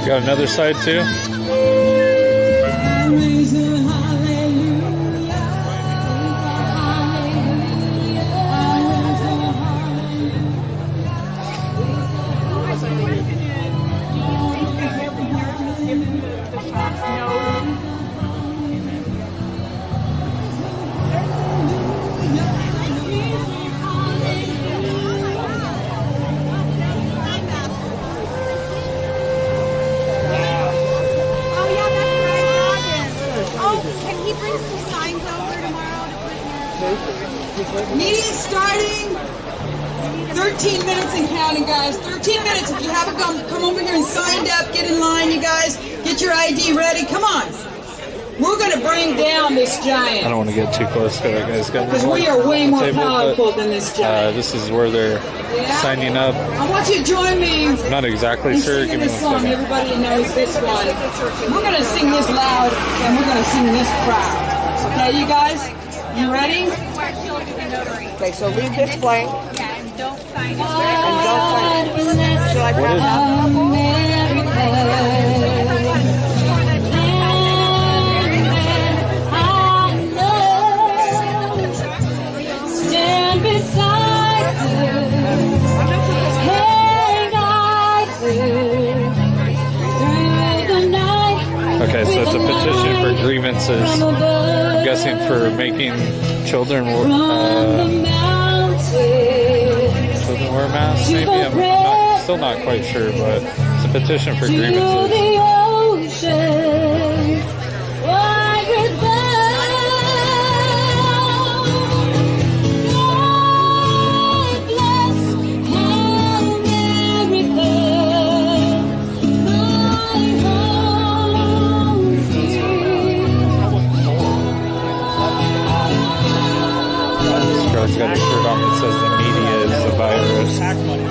Got another side too. Meeting starting. 13 minutes and counting, guys. 13 minutes. If you haven't come over here and signed up, get in line, you guys. Get your ID ready. Come on. We're going to bring down this giant. I don't want to get too close to that guy's got. Because we are way more powerful than this giant. This is where they're signing up. I want you to join me. I'm not exactly sure. Give me this song. Everybody knows this one. We're going to sing this loud, and we're going to sing this proud. Okay, you guys? You ready? Okay, so leave this blank. Yeah, and don't sign it. And don't sign it. Should I What is Stand beside her. Okay, so it's a petition for grievances. I'm guessing for making children wear masks, maybe? I'm still not quite sure, but it's a petition for grievances. He's got a shirt on that says the media is the virus. That's great.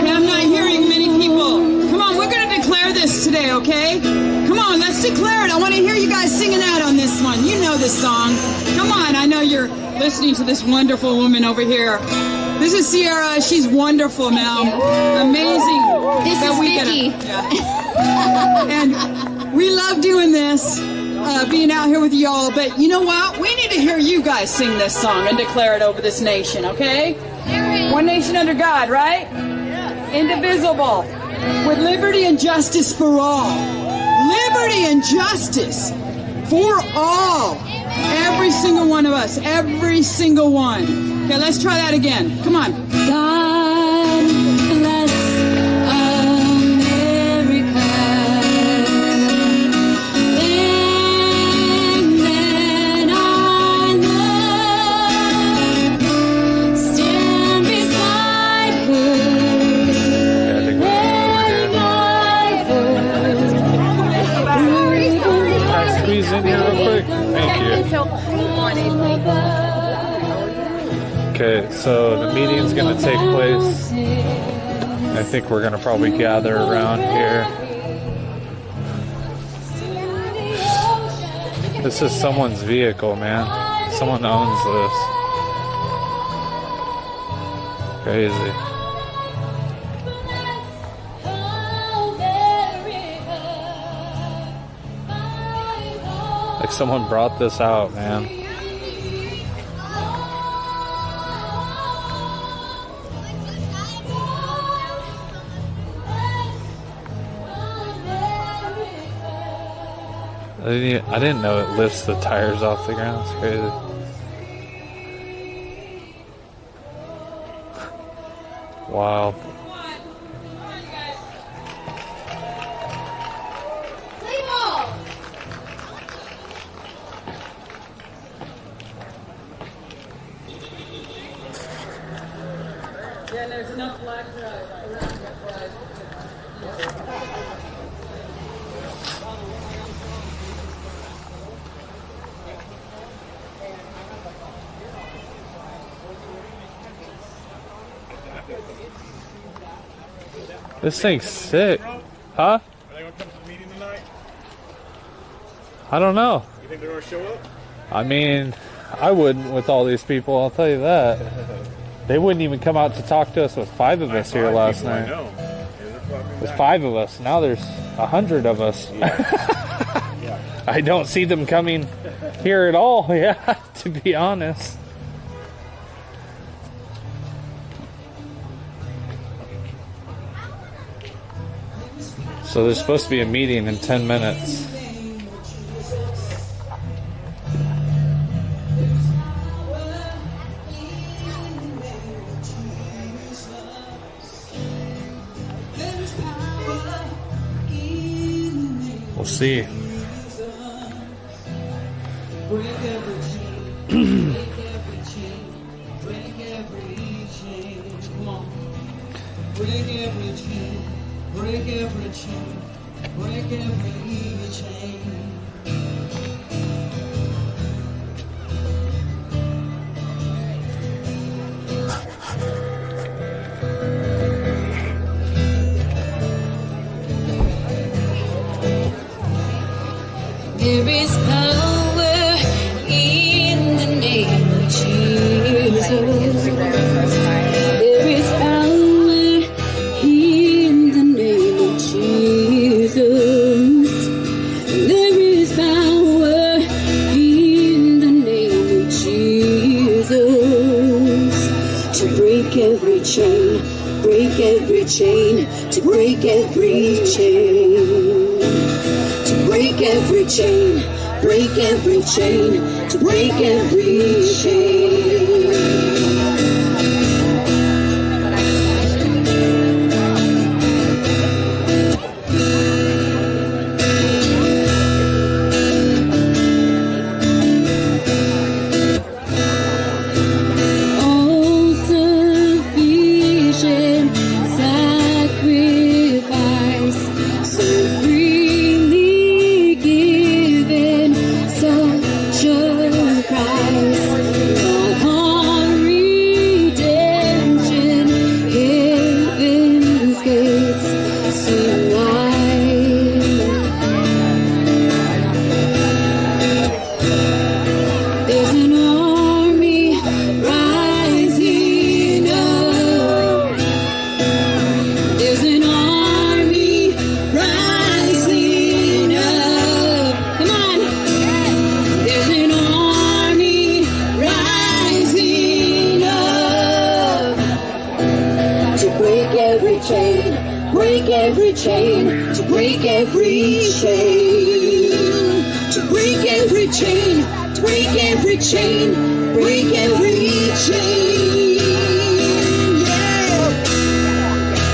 I'm not hearing many people. Come on, we're going to declare this today, okay? Come on, let's declare it. I want to hear you guys singing out on this one. You know this song. Come on, I know you're listening to this wonderful woman over here. This is Sierra. She's wonderful now. Amazing. This is Vicky. And we love doing this, being out here with y'all. But you know what? We need to hear you guys sing this song and declare it over this nation, okay? One nation under God, right? Indivisible. With liberty and justice for all. Liberty and justice for all. Every single one of us. Every single one. Okay, let's try that again. Come on. God bless America. Then I love. Stand beside her. Can I squeeze in here real quick? Thank you. Okay, so the meeting's going to take place. I think we're going to probably gather around here. This is someone's vehicle, man. Someone owns this. Crazy. Like someone brought this out, man. I didn't know it lifts the tires off the ground. It's crazy. Wow. Yeah, there's enough black around that flag. This thing's sick. Huh? Are they going to come to the meeting tonight? I don't know. You think they're going to show up? I mean, I wouldn't with all these people, I'll tell you that. They wouldn't even come out to talk to us with 5 of us here last night. There's 5 of us. Now there's 100 of us. I don't see them coming here at all, yeah, to be honest. So there's supposed to be a meeting in 10 minutes. We'll see. There is power in the name of Jesus. There is power in the name of Jesus. There is power in the name of Jesus. To break every chain, to break every chain. Break every chain, break every chain, to break every chain. All sufficient sacrifice, so freely given, such a price, upon redemption, heaven's gates seem wide. There's an army rising up. There's an army rising up. Come on. There's an army rising up to break every chain, break every chain, to break every chain, to break every chain, to break every chain, break every chain. Yeah.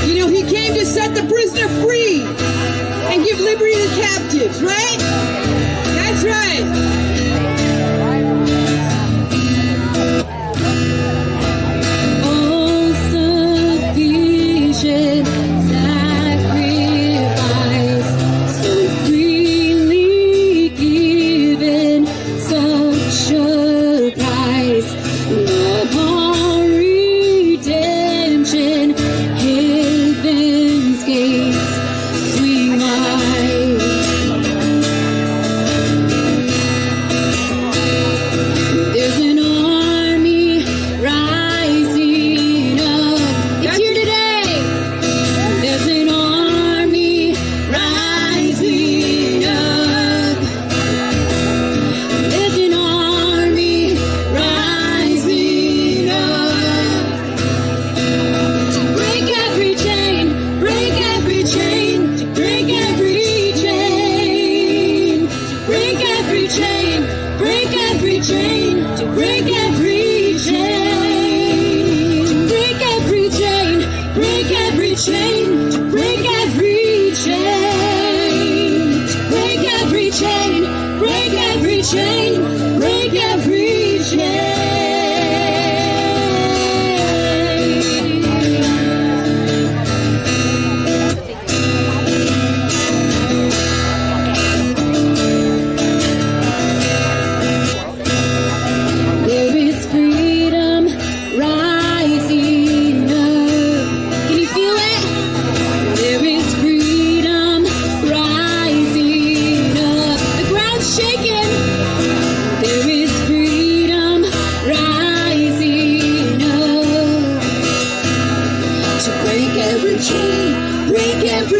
You know, he came to set the prisoner free and give liberty to the captives, right? That's right. All sufficient sacrifice, so freely given, such a price, upon redemption, heaven's gates swing wide.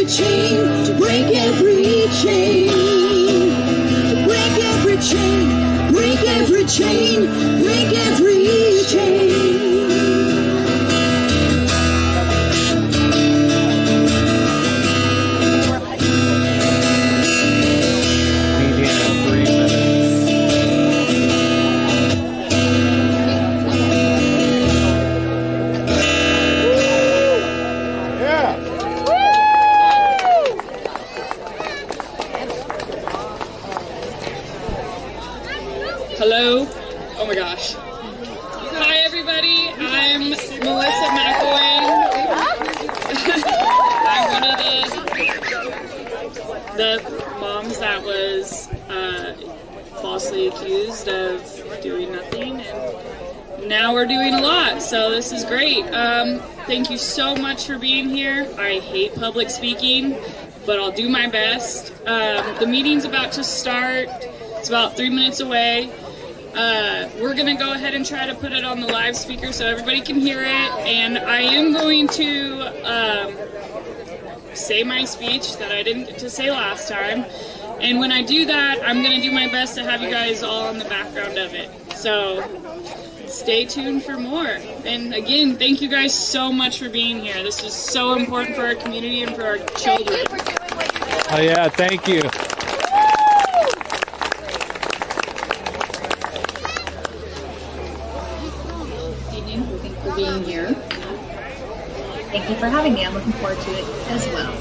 chain, to break every chain, to break every chain, break every chain, break every chain. Hello. Oh my gosh. Hi everybody. I'm Melissa McElwain. I'm one of the moms that was falsely accused of doing nothing, and now we're doing a lot. So this is great. Thank you so much for being here. I hate public speaking, but I'll do my best. The meeting's about to start. It's about 3 minutes away. We're going to go ahead and try to put it on the live speaker so everybody can hear it. And I am going to say my speech that I didn't get to say last time. And when I do that, I'm going to do my best to have you guys all in the background of it. So stay tuned for more. And again, thank you guys so much for being here. This is so important for our community and for our children. Oh yeah, thank you. Being here. Thank you for having me. I'm looking forward to it as well.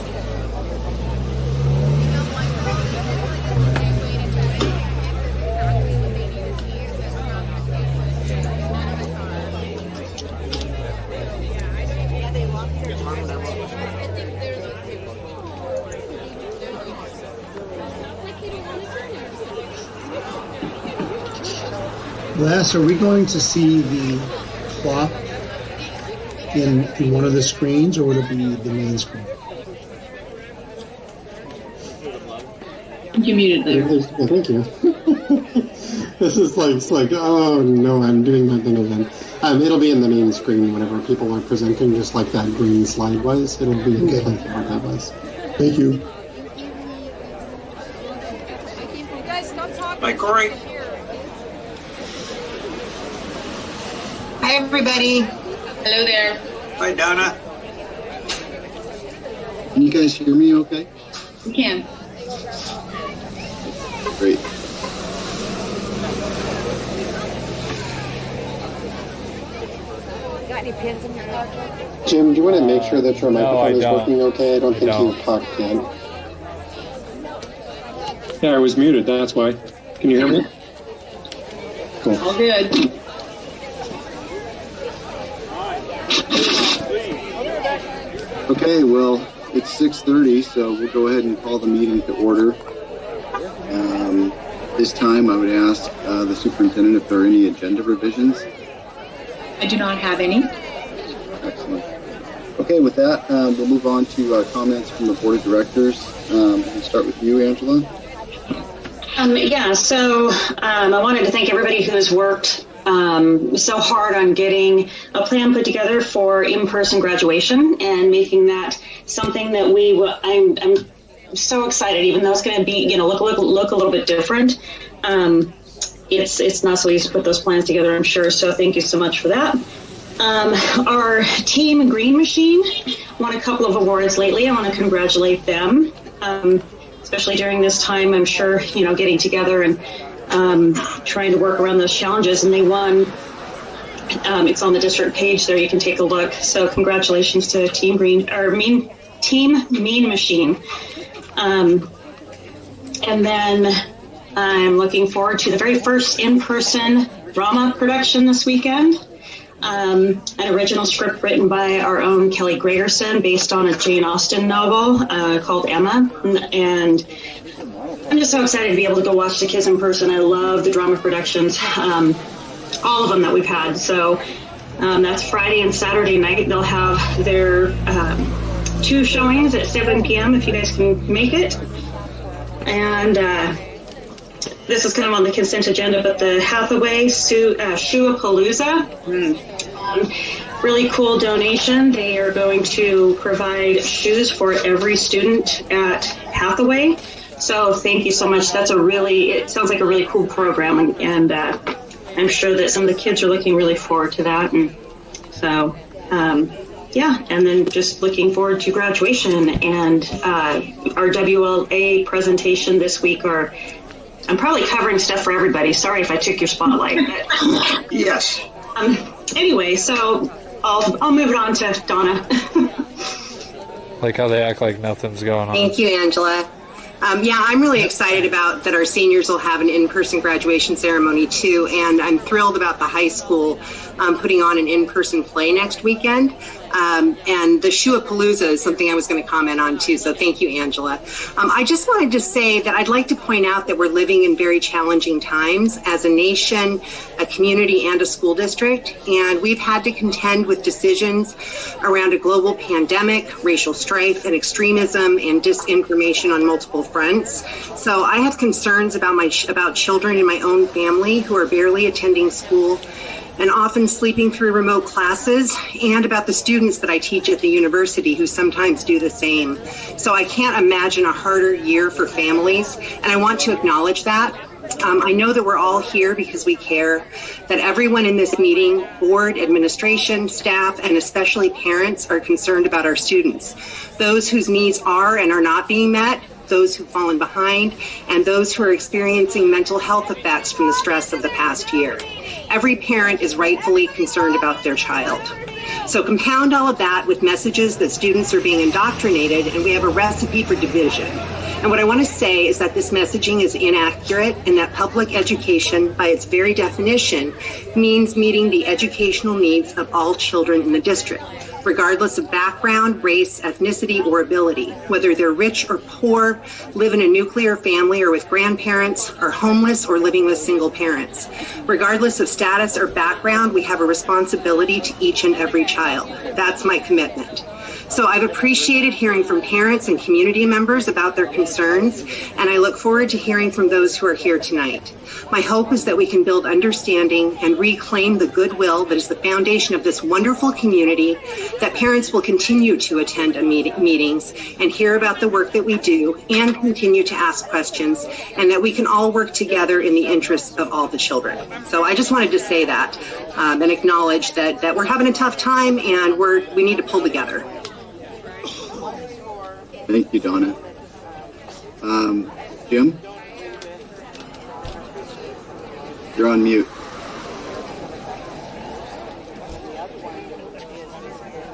Les, are we going to see the clock in one of the screens, or will it be the main screen? You muted there. Well, thank you. This is like, it's like, oh no, I'm doing my thing again. It'll be in the main screen whenever people are presenting, just like that green slide was. It'll be Okay. like that was. Thank you. Hi, Corey. Hi, everybody. Hello there. Hi, Donna. Can you guys hear me okay? We can. Great. Got any pins in your pocket? Jim, do you want to make sure that your No, microphone I is don't. working okay? I don't I think don't. you talked yet. Yeah, I was muted, that's why. Can you hear me? Cool. All good. Okay, well, it's 6:30, so we'll go ahead and call the meeting to order. This time I would ask the superintendent if there are any agenda revisions. I do not have any. Excellent. Okay, with that, we'll move on to comments from the board of directors. We can start with you, Angela. So I wanted to thank everybody who has worked so hard on getting a plan put together for in-person graduation and making that something that I'm so excited, even though it's going to be, look a little bit different. It's not so easy to put those plans together, I'm sure. So thank you so much for that. Our team Green Machine won a couple of awards lately. I want to congratulate them. Especially during this time, I'm sure, getting together and trying to work around those challenges. And they won. It's on the district page there. You can take a look. So congratulations to Team Mean Machine. And then I'm looking forward to the very first in-person drama production this weekend. An original script written by our own Kelly Gregerson based on a Jane Austen novel called Emma. And I'm just so excited to be able to go watch the kids in person. I love the drama productions, all of them that we've had. So that's Friday and Saturday night. They'll have their 2 showings at 7 p.m. if you guys can make it. And this is kind of on the consent agenda, but the Hathaway Shoe-a-Palooza. really cool donation. They are going to provide shoes for every student at Hathaway. So thank you so much. It sounds like a really cool program, and I'm sure that some of the kids are looking really forward to that. And so, yeah, and then just looking forward to graduation and our WLA presentation this week. I'm probably covering stuff for everybody. Sorry if I took your spotlight. But, yes. Anyway, so I'll move it on to Donna. Like how they act like nothing's going on. Thank you, Angela. Yeah, I'm really excited about that our seniors will have an in-person graduation ceremony too, and I'm thrilled about the high school putting on an in-person play next weekend. And the Shoe-a-Palooza is something I was going to comment on too, so thank you, Angela. I just wanted to say that I'd like to point out that we're living in very challenging times as a nation, a community, and a school district, and we've had to contend with decisions around a global pandemic, racial strife, and extremism and disinformation on multiple fronts. So I have concerns about children in my own family who are barely attending school and often sleeping through remote classes, and about the students that I teach at the university who sometimes do the same. So I can't imagine a harder year for families, and I want to acknowledge that. I know that we're all here because we care, that everyone in this meeting, board, administration, staff, and especially parents, are concerned about our students, those whose needs are and are not being met, those who've fallen behind, and those who are experiencing mental health effects from the stress of the past year. Every parent is rightfully concerned about their child. So compound all of that with messages that students are being indoctrinated, and we have a recipe for division. And what I want to say is that this messaging is inaccurate, and that public education, by its very definition, means meeting the educational needs of all children in the district, regardless of background, race, ethnicity, or ability, whether they're rich or poor, live in a nuclear family or with grandparents, are homeless or living with single parents. Regardless of status or background, we have a responsibility to each and every child. That's my commitment. So I've appreciated hearing from parents and community members about their concerns, and I look forward to hearing from those who are here tonight. My hope is that we can build understanding and reclaim the goodwill that is the foundation of this wonderful community, that parents will continue to attend meetings and hear about the work that we do and continue to ask questions, and that we can all work together in the interests of all the children. So I just wanted to say that and acknowledge that we're having a tough time, and we need to pull together. Thank you, Donna. Jim? You're on mute.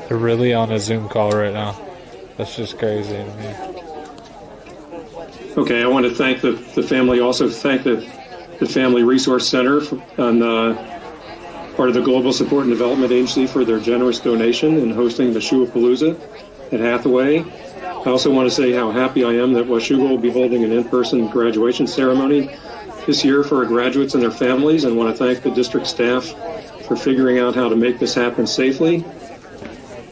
They're really on a Zoom call right now. That's just crazy to me. Okay, I want to thank the family. Also thank the Family Resource Center on part of the Global Support and Development Agency for their generous donation in hosting the Shoe-a-Palooza at Hathaway. I also want to say how happy I am that Washougal will be holding an in-person graduation ceremony this year for our graduates and their families, and want to thank the district staff for figuring out how to make this happen safely.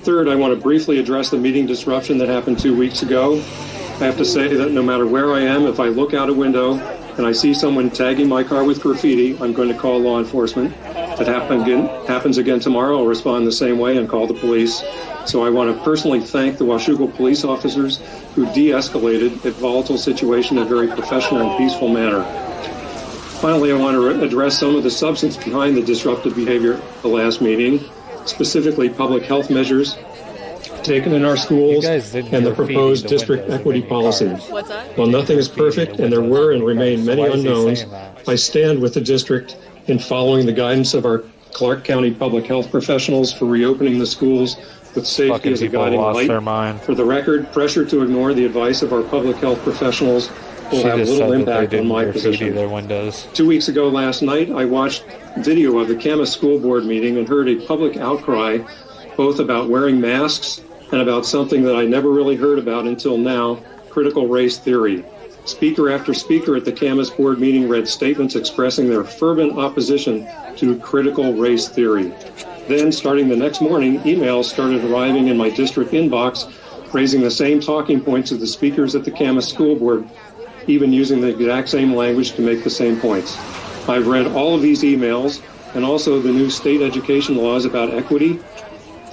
Third, I want to briefly address the meeting disruption that happened 2 weeks ago. I have to say that no matter where I am, if I look out a window and I see someone tagging my car with graffiti, I'm going to call law enforcement. If it happens again tomorrow, I'll respond the same way and call the police. So I want to personally thank the Washougal police officers who de-escalated a volatile situation in a very professional and peaceful manner. Finally, I want to address some of the substance behind the disruptive behavior at the last meeting, specifically public health measures taken in our schools and the proposed district equity policy. While nothing is perfect and there were and remain many unknowns, I stand with the district in following the guidance of our Clark County public health professionals for reopening the schools with safety as a guiding light. For the record, pressure to ignore the advice of our public health professionals will have little impact on my position. 2 weeks ago last night, I watched video of the Camas School Board meeting and heard a public outcry both about wearing masks and about something that I never really heard about until now, critical race theory. Speaker after speaker at the Camas Board meeting read statements expressing their fervent opposition to critical race theory. Then, starting the next morning, emails started arriving in my district inbox, raising the same talking points of the speakers at the Camas School Board, even using the exact same language to make the same points. I've read all of these emails and also the new state education laws about equity,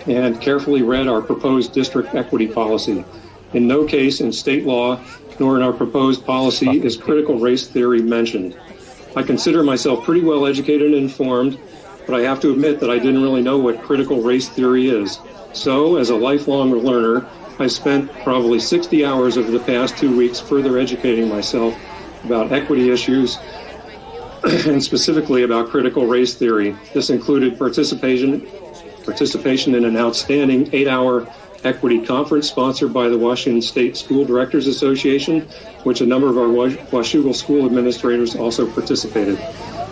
and carefully read our proposed district equity policy. In no case in state law, nor in our proposed policy, is critical race theory mentioned. I consider myself pretty well educated and informed, but I have to admit that I didn't really know what critical race theory is. So, as a lifelong learner, I spent probably 60 hours over the past 2 weeks further educating myself about equity issues and specifically about critical race theory. This included participation in an outstanding 8-hour equity conference sponsored by the Washington State School Directors Association, which a number of our Washougal school administrators also participated.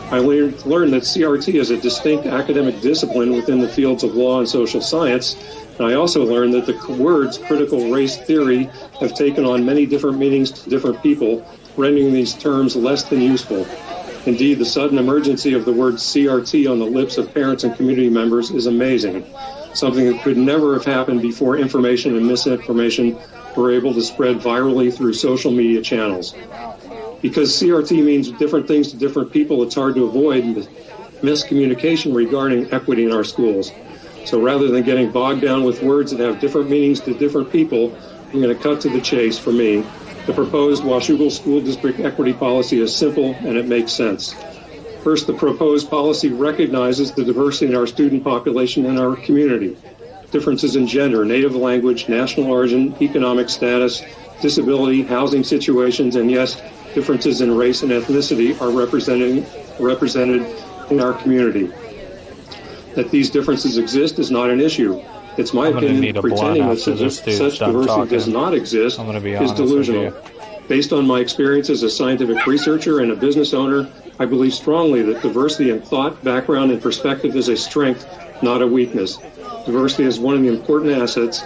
I learned that CRT is a distinct academic discipline within the fields of law and social science, and I also learned that the words critical race theory have taken on many different meanings to different people, rendering these terms less than useful. Indeed, the sudden emergency of the word CRT on the lips of parents and community members is amazing, something that could never have happened before information and misinformation were able to spread virally through social media channels. Because CRT means different things to different people, it's hard to avoid miscommunication regarding equity in our schools. So rather than getting bogged down with words that have different meanings to different people, I'm going to cut to the chase for me. The proposed Washougal School District Equity Policy is simple and it makes sense. First, the proposed policy recognizes the diversity in our student population and our community. Differences in gender, native language, national origin, economic status, disability, housing situations, and yes, differences in race and ethnicity are represented in our community. That these differences exist is not an issue. It's my opinion that pretending that such diversity does not exist is delusional. Based on my experience as a scientific researcher and a business owner, I believe strongly that diversity in thought, background, and perspective is a strength, not a weakness. Diversity is one of the important assets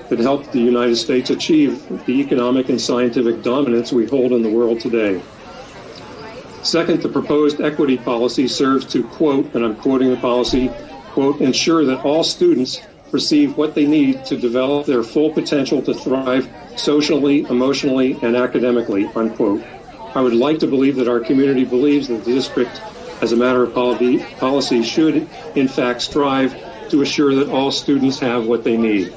that helped the United States achieve the economic and scientific dominance we hold in the world today. Second, the proposed equity policy serves to, quote, and I'm quoting the policy, quote, ensure that all students receive what they need to develop their full potential to thrive socially, emotionally, and academically, unquote. I would like to believe that our community believes that the district, as a matter of policy, should in fact strive to assure that all students have what they need.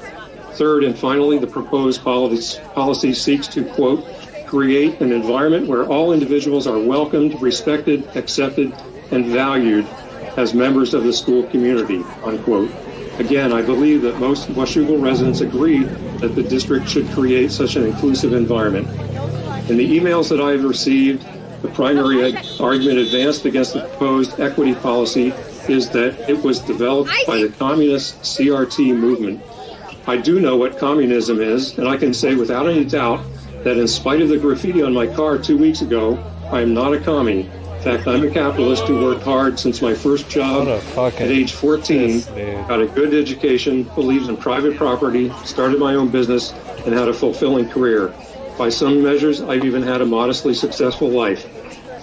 Third, and finally, the proposed policy seeks to, quote, create an environment where all individuals are welcomed, respected, accepted, and valued as members of the school community, unquote. Again, I believe that most Washougal residents agree that the district should create such an inclusive environment. In the emails that I have received, the primary argument advanced against the proposed equity policy is that it was developed by the communist CRT movement. I do know what communism is, and I can say without any doubt that in spite of the graffiti on my car 2 weeks ago, I am not a commie. In fact, I'm a capitalist who worked hard since my first job at age 14, got a good education, believes in private property, started my own business, and had a fulfilling career. By some measures, I've even had a modestly successful life.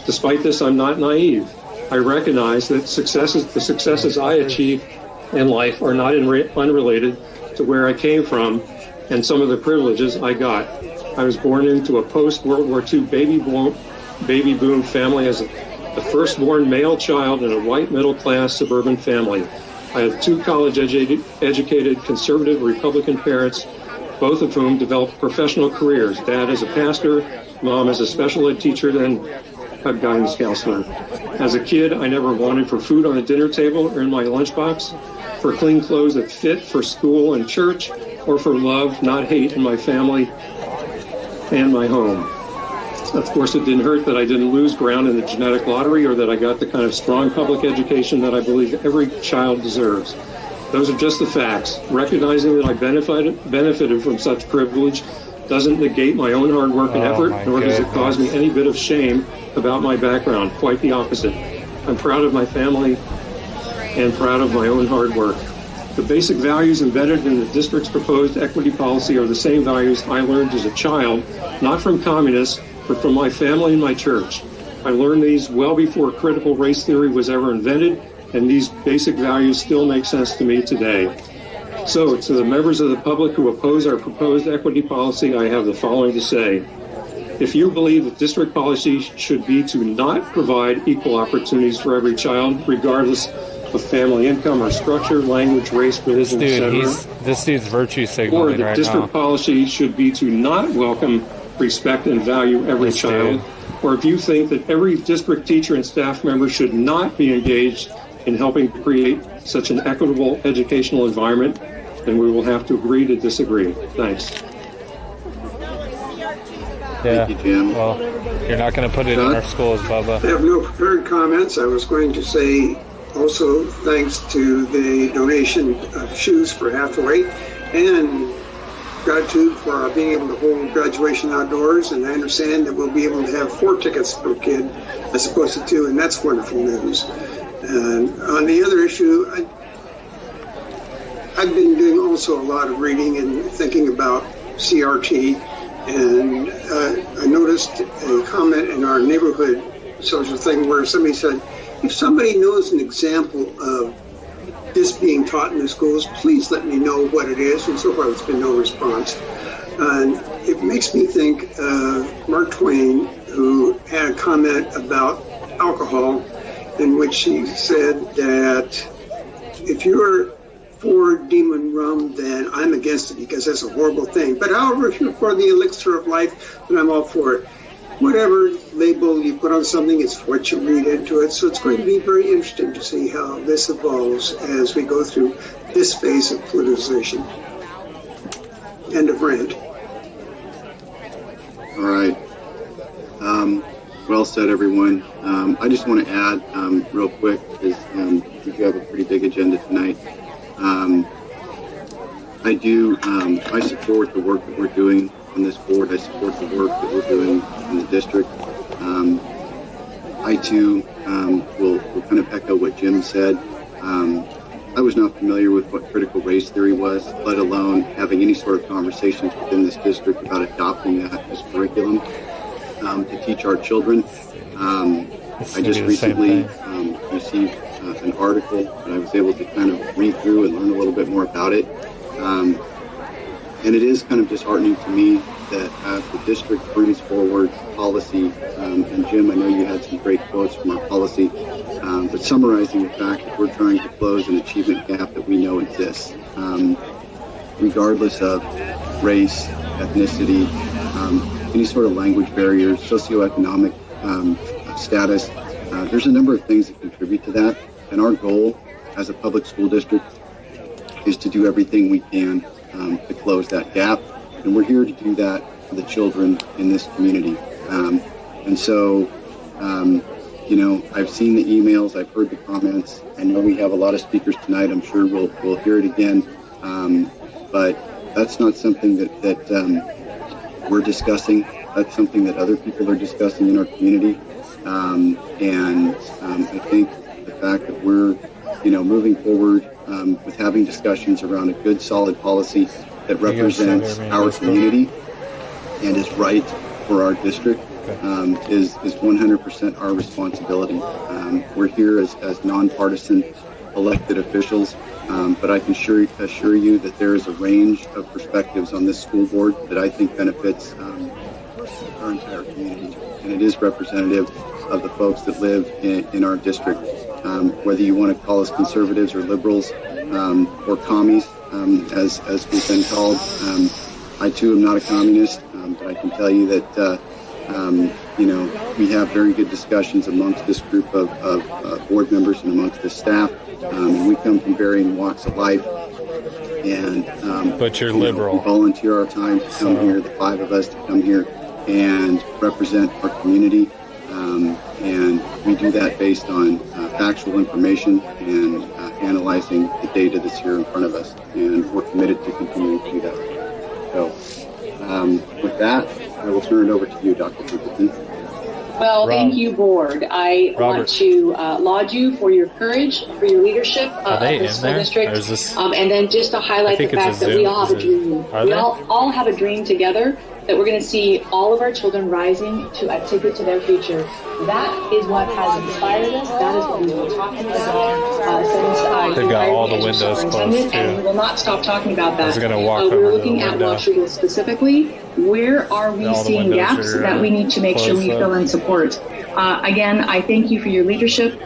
Despite this, I'm not naive. I recognize that the successes I achieve in life are not unrelated to where I came from and some of the privileges I got. I was born into a post-World War II baby boom family as the firstborn male child in a white middle-class suburban family. I have two college-educated conservative Republican parents, both of whom developed professional careers. Dad as a pastor, mom as a special ed teacher, and a guidance counselor. As a kid, I never wanted for food on the dinner table or in my lunchbox, for clean clothes that fit for school and church, or for love, not hate, in my family and my home. Of course, it didn't hurt that I didn't lose ground in the genetic lottery or that I got the kind of strong public education that I believe every child deserves. Those are just the facts. Recognizing that I benefited from such privilege doesn't negate my own hard work and effort, nor does it cause me any bit of shame about my background. Quite the opposite. I'm proud of my family and proud of my own hard work. The basic values embedded in the district's proposed equity policy are the same values I learned as a child, not from communists, but from my family and my church. I learned these well before critical race theory was ever invented, and these basic values still make sense to me today. So, to the members of the public who oppose our proposed equity policy, I have the following to say. If you believe that district policy should be to not provide equal opportunities for every child, regardless of family income or structure, language, race, religion, etc. This dude's virtue Or signaling the right district now. policy should be to not welcome, respect, and value every This child. Or if you think that every district teacher and staff member should not be engaged in helping create such an equitable educational environment, then we will have to agree to disagree. Thanks. Yeah. Thank you, Jim. Well, you're not going to put it in our schools, Bubba. I have no prepared comments. I was going to say also thanks to the donation of shoes for half the weight and gratitude for being able to hold graduation outdoors. And I understand that we'll be able to have 4 tickets per kid as opposed to 2, and that's wonderful news. And on the other issue, I've been doing also a lot of reading and thinking about CRT. And I noticed a comment in our neighborhood social thing where somebody said, if somebody knows an example of this being taught in the schools, please let me know what it is. And so far, there's been no response. And it makes me think of Mark Twain, who had a comment about alcohol, in which he said that if you're for demon rum, then I'm against it because that's a horrible thing. But however, if you're for the elixir of life, then I'm all for it. Whatever label you put on something, it's what you read into it. So it's going to be very interesting to see how this evolves as we go through this phase of politicization. End of rant. All right. Well said, everyone. I just want to add real quick, because we do have a pretty big agenda tonight. I support the work that we're doing on this board. I support the work that we're doing in the district. I too will kind of echo what Jim said. I was not familiar with what critical race theory was, let alone having any sort of conversations within this district about adopting that as curriculum to teach our children. I just recently received an article, and I was able to kind of read through and learn a little bit more about it. And it is kind of disheartening to me that as the district brings forward policy, and Jim, I know you had some great quotes from our policy, but summarizing the fact that we're trying to close an achievement gap that we know exists, regardless of race, ethnicity, any sort of language barriers, socioeconomic status. There's a number of things that contribute to that, and our goal as a public school district is to do everything we can to close that gap, and we're here to do that for the children in this community. And so, I've seen the emails, I've heard the comments. I know we have a lot of speakers tonight. I'm sure we'll hear it again, but that's not something that we're discussing. That's something that other people are discussing in our community, and I think the fact that we're moving forward with having discussions around a good, solid policy that represents our community and is right for our district is 100% our responsibility. We're here as nonpartisan elected officials, but I can assure you that there is a range of perspectives on this school board that I think benefits our entire community, and it is representative of the folks that live in our district. Whether you want to call us conservatives or liberals or commies, as we've been called. I too am not a communist, but I can tell you that we have very good discussions amongst this group of board members and amongst the staff. We come from varying walks of life, and but you're liberal. We volunteer our time to come here, the 5 of us to come here and represent our community. And we do that based on factual information and analyzing the data that's here in front of us. And we're committed to continuing to do that. So with that, I will turn it over to you, Dr. Pinkerton. Well, thank you, board. I want to laud you for your courage, for your leadership of the school district, and then just to highlight the fact that we all have a dream. We all have a dream together that we're going to see all of our children rising to a ticket to their future. That is what has inspired us. That is what we've been talking about since they've got all the windows closed too. And we will not stop talking about that. I was going to walk over we're looking at Washington specifically. Where are we seeing gaps that we need to make sure we fill and support? Again, I thank you for your leadership.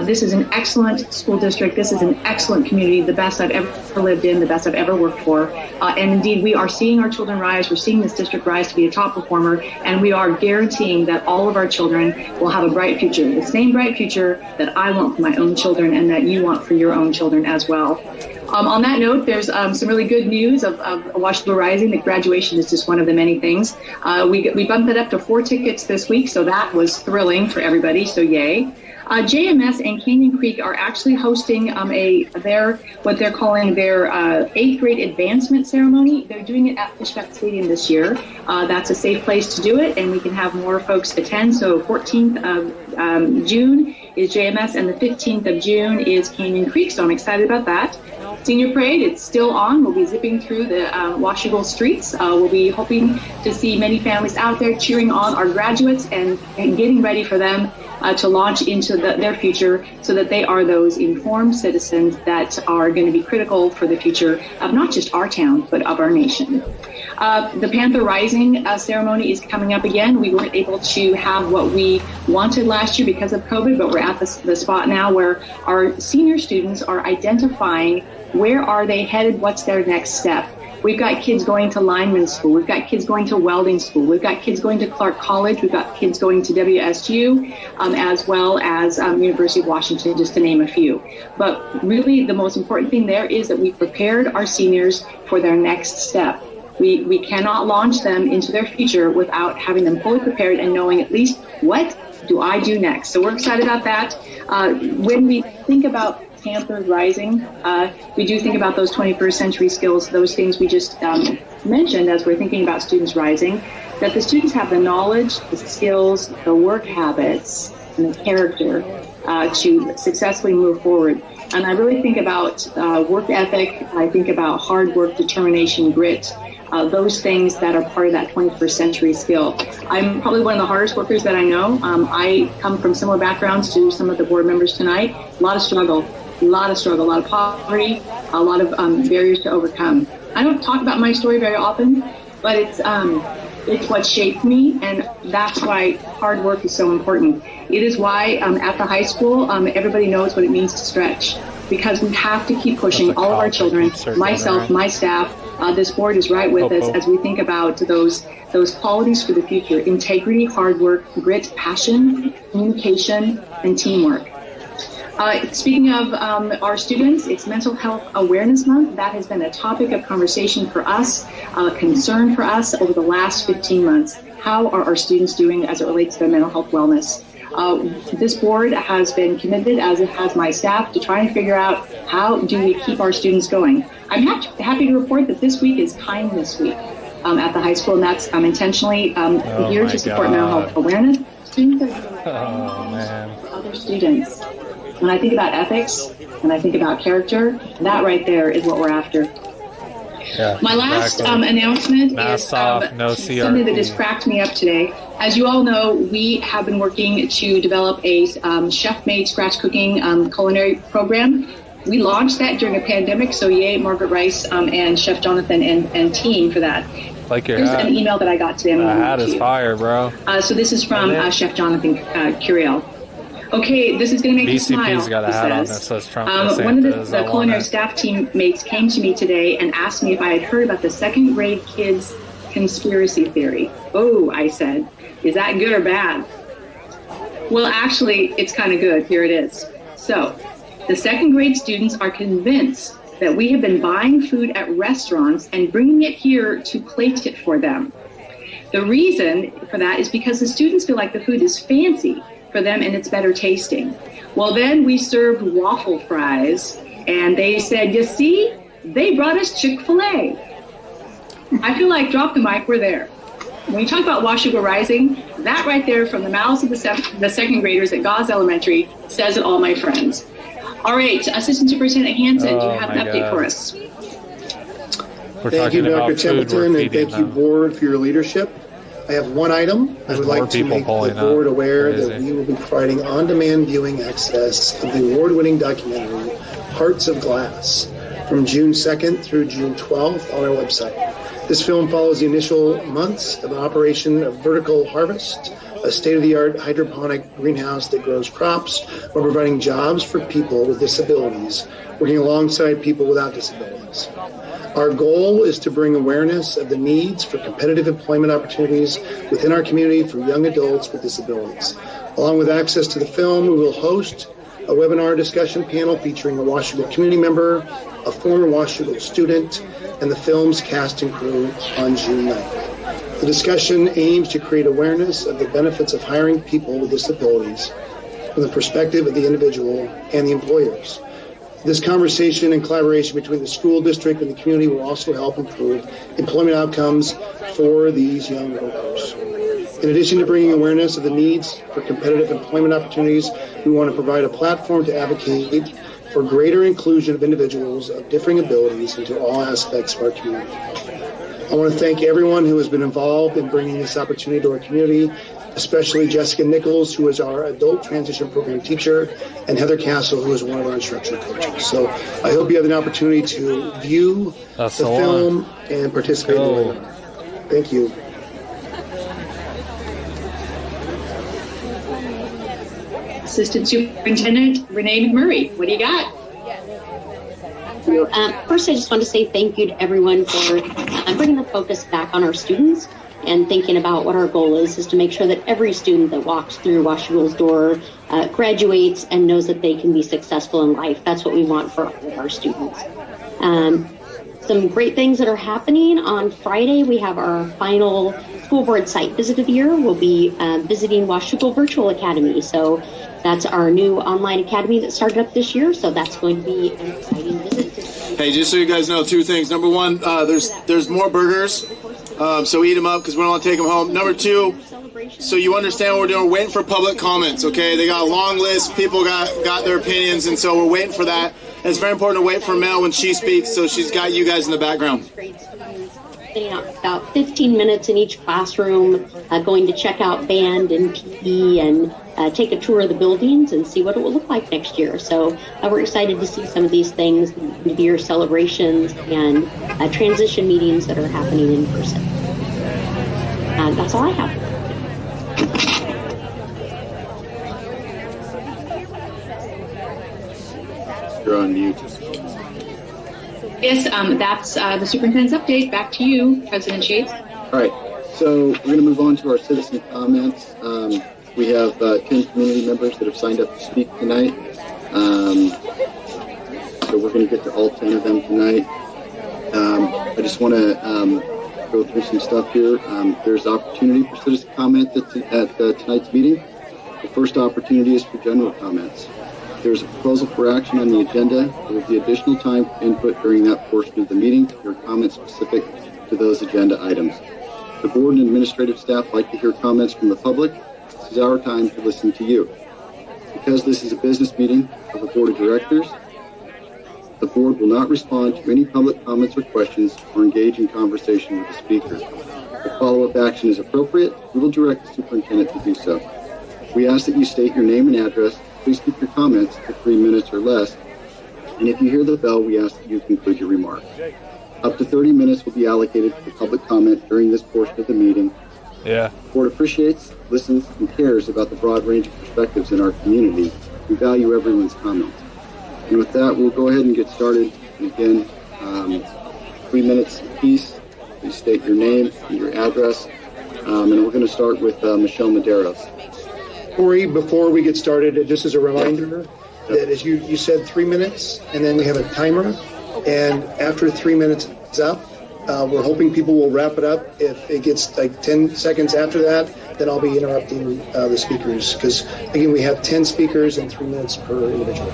This is an excellent school district. This is an excellent community, the best I've ever lived in, the best I've ever worked for. And indeed, we are seeing our children rise. We're seeing this district rise to be a top performer, and we are guaranteeing that all of our children will have a bright future, the same bright future that I want for my own children and that you want for your own children as well. On that note, there's some really good news of Washington Rising. The graduation is just one of the many things. We bumped it up to 4 tickets this week, so that was thrilling for everybody, so yay. JMS and Canyon Creek are actually hosting what they're calling their 8th grade advancement ceremony. They're doing it at Fishback Stadium this year. That's a safe place to do it, and we can have more folks attend. So 14th of June is JMS, and the 15th of June is Canyon Creek, so I'm excited about that. Senior Parade, it's still on. We'll be zipping through the Washougal streets. We'll be hoping to see many families out there cheering on our graduates and getting ready for them to launch into their future so that they are those informed citizens that are going to be critical for the future of not just our town, but of our nation. The Panther Rising ceremony is coming up again. We weren't able to have what we wanted last year because of COVID, but we're at the spot now where our senior students are identifying where are they headed, what's their next step. We've got kids going to lineman school. We've got kids going to welding school. We've got kids going to Clark College. We've got kids going to WSU, as well as University of Washington, just to name a few. But really, the most important thing there is that we prepared our seniors for their next step. We cannot launch them into their future without having them fully prepared and knowing at least what do I do next. So we're excited about that. When we think about Panthers Rising, we do think about those 21st century skills, those things we just mentioned as we're thinking about students rising, that the students have the knowledge, the skills, the work habits, and the character to successfully move forward. And I really think about work ethic. I think about hard work, determination, grit, those things that are part of that 21st century skill. I'm probably one of the hardest workers that I know. I come from similar backgrounds to some of the board members tonight. A lot of struggle, a lot of poverty, a lot of barriers to overcome. I don't talk about my story very often, but it's what shaped me, and that's why hard work is so important. It is why at the high school, everybody knows what it means to stretch, because we have to keep pushing all of our children, myself, my staff. This board is right with us as we think about those qualities for the future: integrity, hard work, grit, passion, communication, and teamwork. Speaking of our students, it's Mental Health Awareness Month. That has been a topic of conversation for us, a concern for us over the last 15 months. How are our students doing as it relates to their mental health wellness? This board has been committed, as it has my staff, to try and figure out how do we keep our students going. I'm happy to report that this week is Kindness Week at the high school, and that's intentionally here to support mental health awareness. Students are other students. When I think about ethics, when I think about character, that right there is what we're after. Yeah, my last announcement is something that just cracked me up today. As you all know, we have been working to develop a chef-made scratch cooking culinary program. We launched that during a pandemic, so yay, Margaret Rice and Chef Jonathan and team for that. Like your Here's hat. an email that I got today. The hat is fire, bro. So this is from Chef Jonathan Curiel. Okay, this is going to make you smile, BCP's got a hat on that says Trump. One of the culinary staff teammates came to me today and asked me if I had heard about the second grade kids' conspiracy theory. Oh, I said, is that good or bad? Well, actually, it's kind of good. Here it is. So, the second grade students are convinced that we have been buying food at restaurants and bringing it here to plate it for them. The reason for that is because the students feel like the food is fancy for them and it's better tasting. Well, then we served waffle fries and they said, you see, they brought us Chick-fil-A. I feel like drop the mic, we're there. When you talk about Washougal Rising, that right there from the mouths of the second graders at Gauze Elementary says it all, my friends. All right, Assistant Superintendent Hansen, do you have an update for us? Thank you, Dr. Templeton, and thank you, Board, for your leadership. I have one item. I would like to make the board aware that we will be providing on-demand viewing access of the award-winning documentary Hearts of Glass from June 2nd through June 12th on our website. This film follows the initial months of operation of vertical harvest a state-of-the-art hydroponic greenhouse that grows crops while providing jobs for people with disabilities, working alongside people without disabilities. Our goal is to bring awareness of the needs for competitive employment opportunities within our community for young adults with disabilities. Along with access to the film, we will host a webinar discussion panel featuring a Washougal community member, a former Washougal student, and the film's cast and crew on June 9th. The discussion aims to create awareness of the benefits of hiring people with disabilities from the perspective of the individual and the employers. This conversation and collaboration between the school district and the community will also help improve employment outcomes for these young workers. In addition to bringing awareness of the needs for competitive employment opportunities, we want to provide a platform to advocate for greater inclusion of individuals of differing abilities into all aspects of our community. I want to thank everyone who has been involved in bringing this opportunity to our community, especially Jessica Nichols, who is our adult transition program teacher, and Heather Castle, who is one of our instructional coaches. So I hope you have an opportunity to view the film and participate in the webinar. Thank you. Assistant Superintendent Renee McMurray, what do you got? First, I just want to say thank you to everyone for bringing the focus back on our students and thinking about what our goal is to make sure that every student that walks through Washougal's door graduates and knows that they can be successful in life. That's what we want for all of our students. Some great things that are happening. On Friday, we have our final school board site visit of the year. We'll be visiting Washougal Virtual Academy. So that's our new online academy that started up this year. So that's going to be an exciting visit. Hey, just so you guys know, two things. Number one, there's more burgers. So eat them up because we don't want to take them home. Number two, so you understand what we're doing, we're waiting for public comments, okay? They got a long list, people got their opinions, and so we're waiting for that. And it's very important to wait for Mel when she speaks, so she's got you guys in the background. Spending about 15 minutes in each classroom, going to check out band and PE and take a tour of the buildings and see what it will look like next year. So we're excited to see some of these things, year celebrations and transition meetings that are happening in person. That's all I have. You're on mute. Yes, that's the superintendent's update. Back to you, President Shades. All right, so we're going to move on to our citizen comments. We have 10 community members that have signed up to speak tonight. So we're going to get to all 10 of them tonight. I just want to go through some stuff here. There's opportunity for citizen comments at tonight's meeting. The first opportunity is for general comments. There's a proposal for action on the agenda. There will be additional time for input during that portion of the meeting to hear comments specific to those agenda items. The board and administrative staff like to hear comments from the public. This is our time to listen to you. Because this is a business meeting of the board of directors, the board will not respond to any public comments or questions or engage in conversation with the speaker. If follow-up action is appropriate, we will direct the superintendent to do so. We ask that you state your name and address. Please keep your comments to 3 minutes or less. And if you hear the bell, we ask that you conclude your remarks. Up to 30 minutes will be allocated for public comment during this portion of the meeting. Yeah. The board appreciates, listens, and cares about the broad range of perspectives in our community. We value everyone's comments. And with that, we'll go ahead and get started. And again, 3 minutes apiece. Please state your name and your address. And we're going to start with Michelle Medeiros. Corey, before we get started, just as a reminder that as you said 3 minutes, and then we have a timer, and after 3 minutes is up, we're hoping people will wrap it up. If it gets like 10 seconds after that, then I'll be interrupting the speakers, because again, we have 10 speakers and 3 minutes per individual.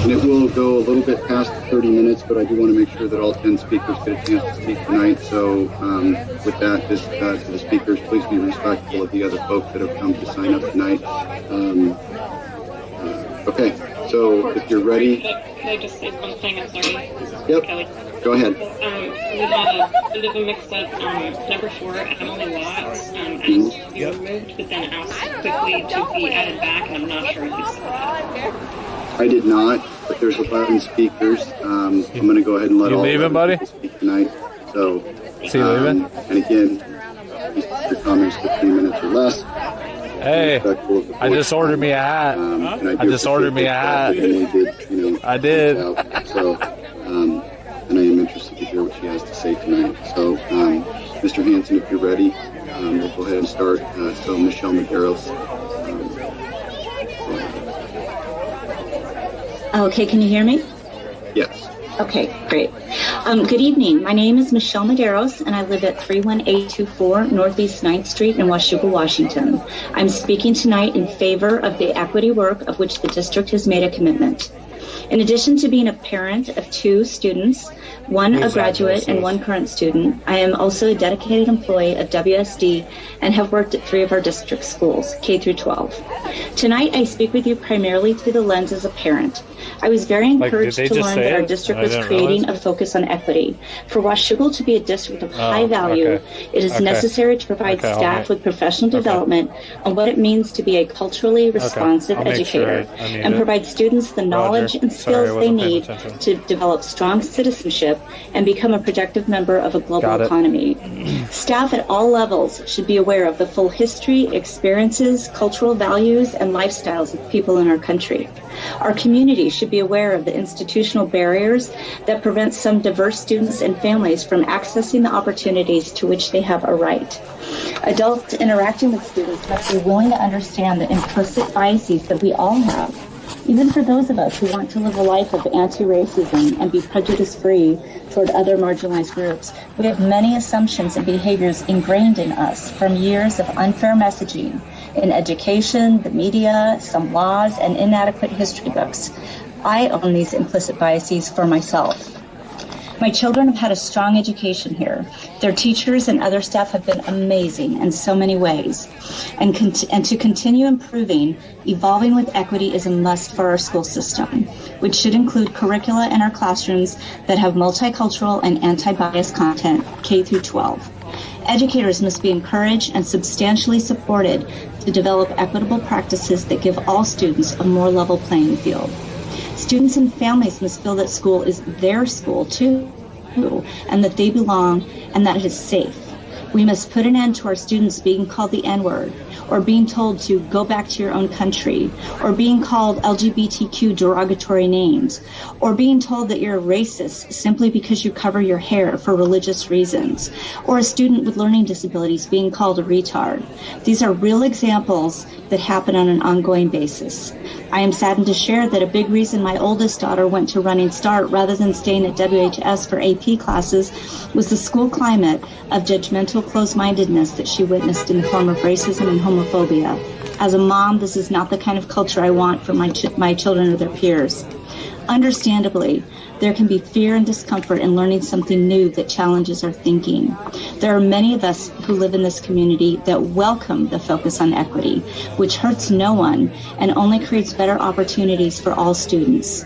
And it will go a little bit past 30 minutes, but I do want to make sure that all 10 speakers get a chance to speak tonight. So with that, just to the speakers, please be respectful of the other folks that have come to sign up tonight. Okay, so if you're ready. Can I just say one thing? I'm sorry. Yep. Kelly. Go ahead. We had a bit of a mix-up. Number 4, Emily Watts, you moved, but then asked quickly to be added back, and I'm not sure if you saw that. I did not, but there's 11 speakers. I'm going to go ahead and let all leaving, buddy? Speak tonight. So, is he leaving? And again, please keep your comments to 3 minutes or less. Hey, respectful of the I just ordered me a hat. and I just ordered me a hat. I did. So, and I am interested to hear what she has to say tonight. So, Mr. Hanson, if you're ready, we'll go ahead and start. So, Michelle Medeiros. Okay, can you hear me? Yes. Okay, great. Good evening. My name is Michelle Medeiros, and I live at 31824 Northeast 9th Street in Washougal, Washington. I'm speaking tonight in favor of the equity work of which the district has made a commitment. In addition to being a parent of 2 students, one a graduate and one current student, I am also a dedicated employee of WSD and have worked at 3 of our district schools, K through 12. Tonight, I speak with you primarily through the lens as a parent. I was very encouraged to learn that our district was creating a focus on equity. For Washougal to be a district of high value, it is necessary to provide staff with professional development on what it means to be a culturally responsive educator and provide students the knowledge and skills they need to develop strong citizenship and become a productive member of a global economy. Staff at all levels should be aware of the full history, experiences, cultural values, and lifestyles of people in our country. Our community should be aware of the institutional barriers that prevent some diverse students and families from accessing the opportunities to which they have a right. Adults interacting with students must be willing to understand the implicit biases that we all have. Even for those of us who want to live a life of anti-racism and be prejudice-free toward other marginalized groups, we have many assumptions and behaviors ingrained in us from years of unfair messaging in education, the media, some laws, and inadequate history books. I own these implicit biases for myself. My children have had a strong education here. Their teachers and other staff have been amazing in so many ways. And to continue improving, evolving with equity is a must for our school system, which should include curricula in our classrooms that have multicultural and anti-bias content, K through 12. Educators must be encouraged and substantially supported to develop equitable practices that give all students a more level playing field. Students and families must feel that school is their school too, and that they belong and that it is safe. We must put an end to our students being called the N-word, or being told to go back to your own country, or being called LGBTQ derogatory names, or being told that you're a racist simply because you cover your hair for religious reasons, or a student with learning disabilities being called a retard. These are real examples that happen on an ongoing basis. I am saddened to share that a big reason my oldest daughter went to Running Start rather than staying at WHS for AP classes was the school climate of judgmental closed-mindedness that she witnessed in the form of racism and homophobia. As a mom, this is not the kind of culture I want for my children or their peers. Understandably, there can be fear and discomfort in learning something new that challenges our thinking. There are many of us who live in this community that welcome the focus on equity, which hurts no one and only creates better opportunities for all students.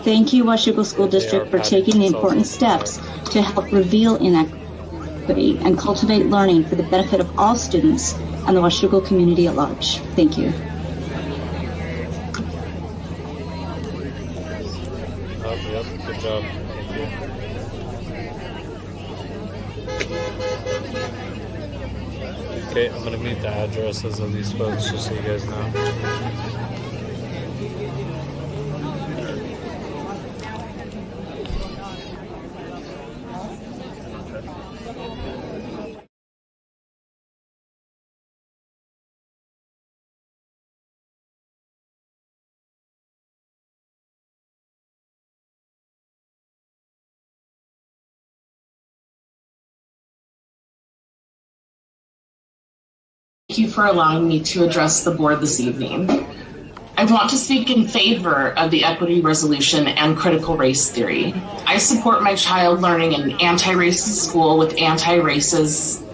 Thank you, Washougal School District, for taking the important steps to help reveal inequity and cultivate learning for the benefit of all students and the Washougal community at large. Thank you. Good job. Okay, I'm gonna meet the addresses of these folks just so you guys know. Thank you for allowing me to address the board this evening. I want to speak in favor of the equity resolution and critical race theory. I support my child learning in an anti-racist school with anti-racism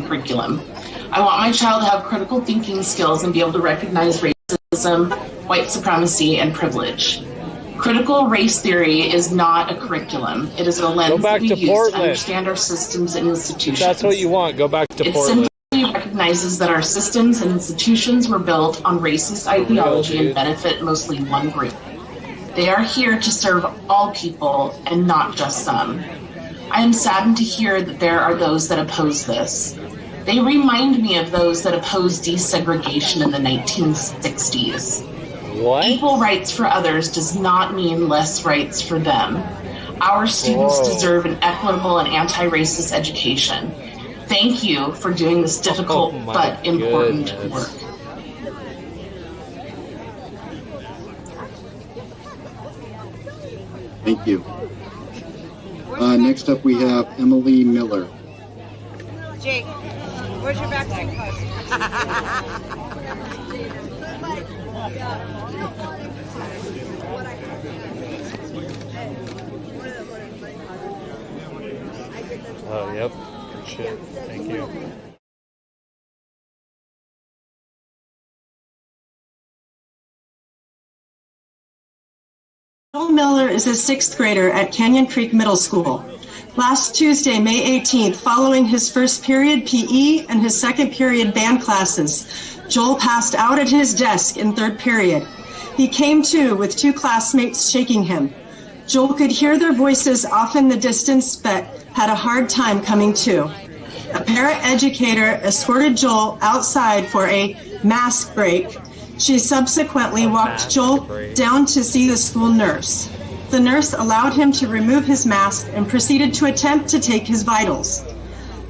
curriculum. I want my child to have critical thinking skills and be able to recognize racism, white supremacy, and privilege. Critical race theory is not a curriculum. It is a lens that we use to understand our systems and institutions. That's what you want. Go back to Portland. Recognizes that our systems and institutions were built on racist ideology and benefit mostly one group. They are here to serve all people and not just some. I am saddened to hear that there are those that oppose this. They remind me of those that opposed desegregation in the 1960s. What? Equal rights for others does not mean less rights for them. Our students deserve an equitable and anti-racist education. Thank you for doing this difficult but important work. Thank you. Next up, we have Emily Miller. Jake, where's your backpack card? Oh, yep. Good shit. Thank you. Joel Miller is a sixth grader at Canyon Creek Middle School. Last Tuesday, May 18th, following his first period PE and his second period band classes, Joel passed out at his desk in third period. He came to with two classmates shaking him. Joel could hear their voices off in the distance, but had a hard time coming to. A paraeducator escorted Joel outside for a mask break. She subsequently walked Joel down to see the school nurse. The nurse allowed him to remove his mask and proceeded to attempt to take his vitals.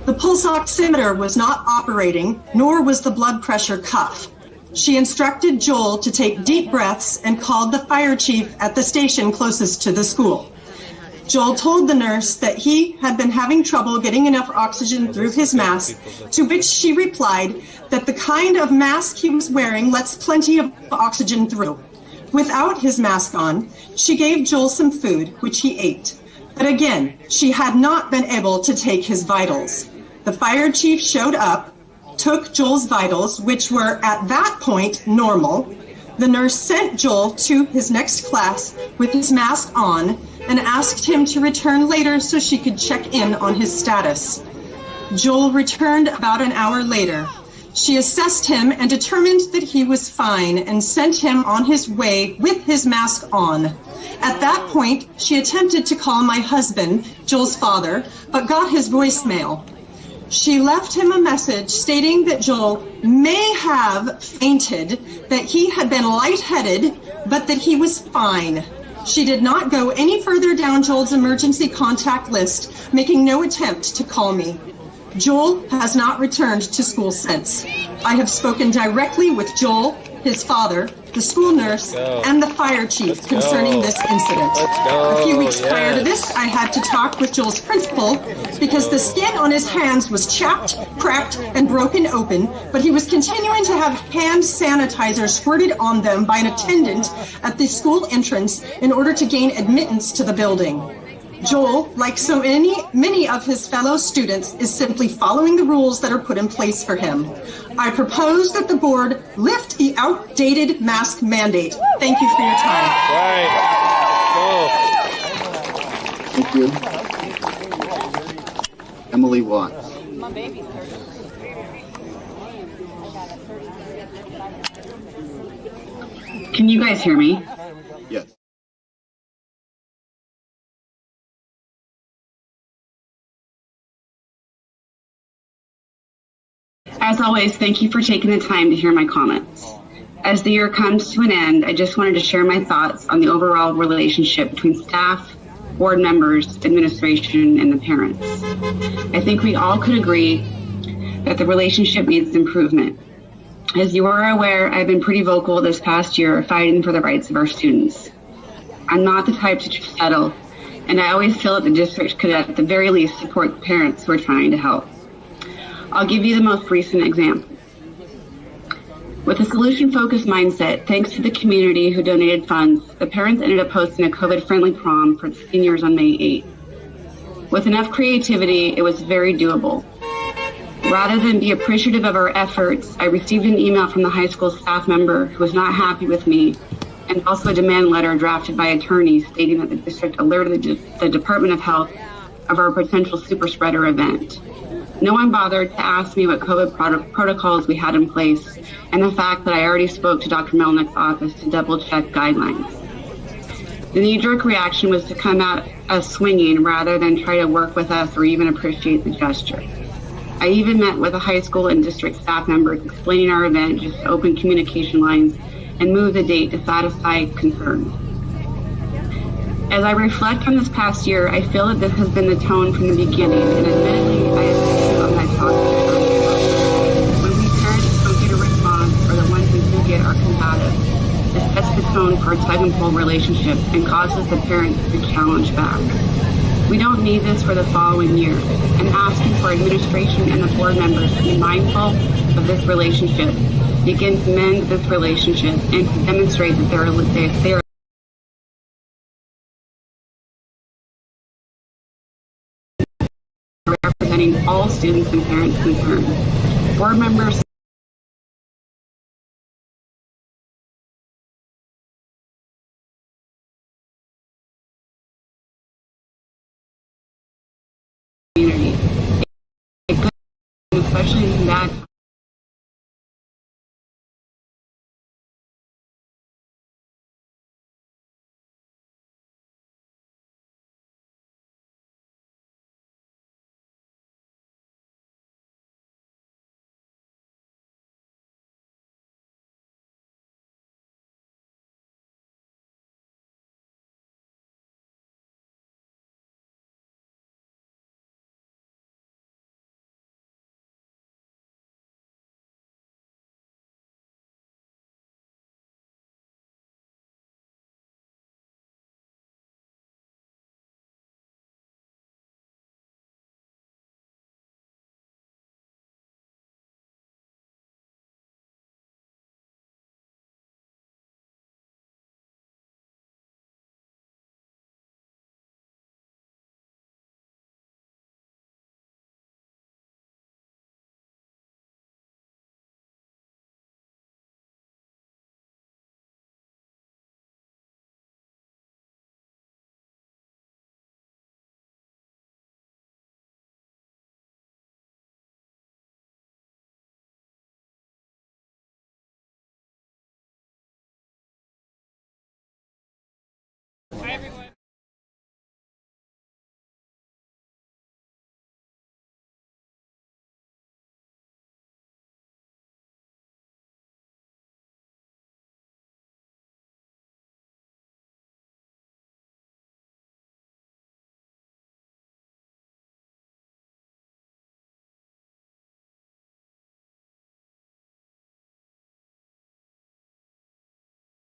The pulse oximeter was not operating, nor was the blood pressure cuff. She instructed Joel to take deep breaths and called the fire chief at the station closest to the school. Joel told the nurse that he had been having trouble getting enough oxygen through his mask, to which she replied that the kind of mask he was wearing lets plenty of oxygen through. Without his mask on, she gave Joel some food, which he ate. But again, she had not been able to take his vitals. The fire chief showed up, took Joel's vitals, which were at that point normal. The nurse sent Joel to his next class with his mask on and asked him to return later so she could check in on his status. Joel returned about an hour later. She assessed him and determined that he was fine and sent him on his way with his mask on. At that point, she attempted to call my husband, Joel's father, but got his voicemail. She left him a message stating that Joel may have fainted, that he had been lightheaded, but that he was fine. She did not go any further down Joel's emergency contact list, making no attempt to call me. Joel has not returned to school since. I have spoken directly with Joel, his father, the school nurse, and the fire chief concerning this incident. A few weeks prior to this, I had to talk with Joel's principal because the skin on his hands was chapped, cracked, and broken open, but he was continuing to have hand sanitizer squirted on them by an attendant at the school entrance in order to gain admittance to the building. Joel, like so many of his fellow students, is simply following the rules that are put in place for him. I propose that the board lift the outdated mask mandate. Thank you for your time. Thank you. Emily Watts. Can you guys hear me? Yes. As always, thank you for taking the time to hear my comments. As the year comes to an end, I just wanted to share my thoughts on the overall relationship between staff, board members, administration, and the parents. I think we all could agree that the relationship needs improvement. As you are aware, I've been pretty vocal this past year fighting for the rights of our students. I'm not the type to settle, and I always feel that the district could at the very least support the parents who are trying to help. I'll give you the most recent example. With a solution-focused mindset, thanks to the community who donated funds, the parents ended up hosting a COVID-friendly prom for the seniors on May 8th. With enough creativity, it was very doable. Rather than be appreciative of our efforts, I received an email from the high school staff member who was not happy with me, and also a demand letter drafted by attorneys stating that the district alerted the Department of Health of our potential super spreader event. No one bothered to ask me what COVID protocols we had in place, and the fact that I already spoke to Dr. Melnick's office to double-check guidelines. The knee-jerk reaction was to come at us swinging rather than try to work with us or even appreciate the gesture. I even met with the high school and district staff members explaining our event just to open communication lines and move the date to satisfy concerns. As I reflect on this past year, I feel that this has been the tone from the beginning, and admittedly, I have been on my talk. When we parents don't get a response, or the ones who do get are combative, this sets the tone for a tug-and-pull relationship and causes the parents to challenge back. We don't need this for the following year. I'm asking for administration and the board members to be mindful of this relationship, begin to mend this relationship, and to demonstrate that they are representing all students and parents concerned. Board members community, especially in that Bye, everyone.